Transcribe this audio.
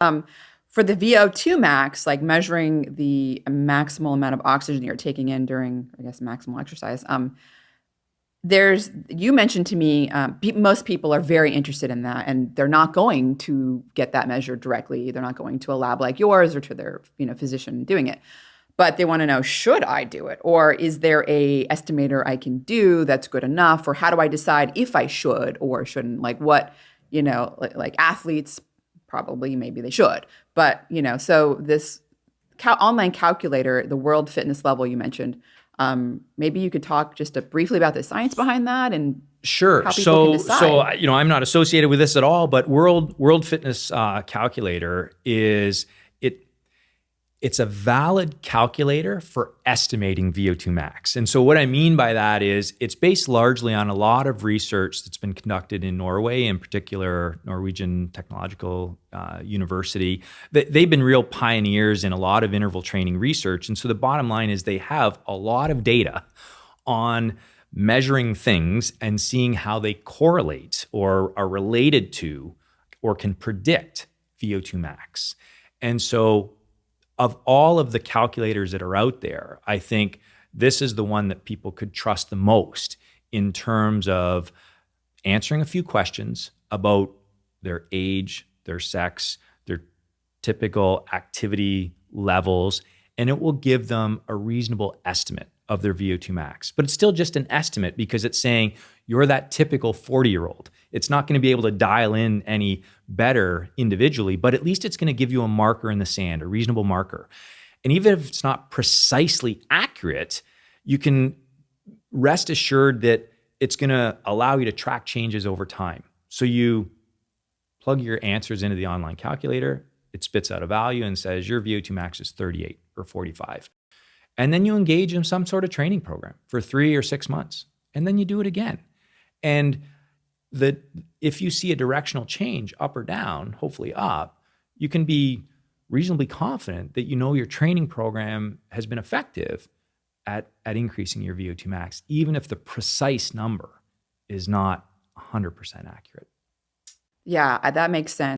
For the VO2 max, like measuring the maximal amount of oxygen you're taking in during, I guess, maximal exercise, you mentioned to me, most people are very interested in that, and they're not going to get that measured directly. They're not going to a lab like yours or to their, physician doing it. But they want to know, should I do it? Or is there a estimator I can do that's good enough? Or how do I decide if I should or shouldn't? Like what, like athletes, probably, maybe they should. But, so this online calculator, the World Fitness Level you mentioned, maybe you could talk just briefly about the science behind that and Sure. how people can decide. I'm not associated with this at all, but World Fitness Calculator it's a valid calculator for estimating VO2 max. And so what I mean by that is it's based largely on a lot of research that's been conducted in Norway, in particular Norwegian Technological University. They've been real pioneers in a lot of interval training research. And so the bottom line is they have a lot of data on measuring things and seeing how they correlate or are related to or can predict VO2 max. And so of all of the calculators that are out there, I think this is the one that people could trust the most in terms of answering a few questions about their age, their sex, their typical activity levels, and it will give them a reasonable estimate of their VO2 max. But it's still just an estimate because it's saying you're that typical 40-year-old. It's not going to be able to dial in any better individually, but at least it's going to give you a marker in the sand, a reasonable marker. And even if it's not precisely accurate, you can rest assured that it's going to allow you to track changes over time. So you plug your answers into the online calculator, it spits out a value and says your VO2 max is 38 or 45. And then you engage in some sort of training program for 3 or 6 months. And then you do it again. And if you see a directional change up or down, hopefully up, you can be reasonably confident that your training program has been effective at increasing your VO2 max, even if the precise number is not 100% accurate. Yeah, that makes sense.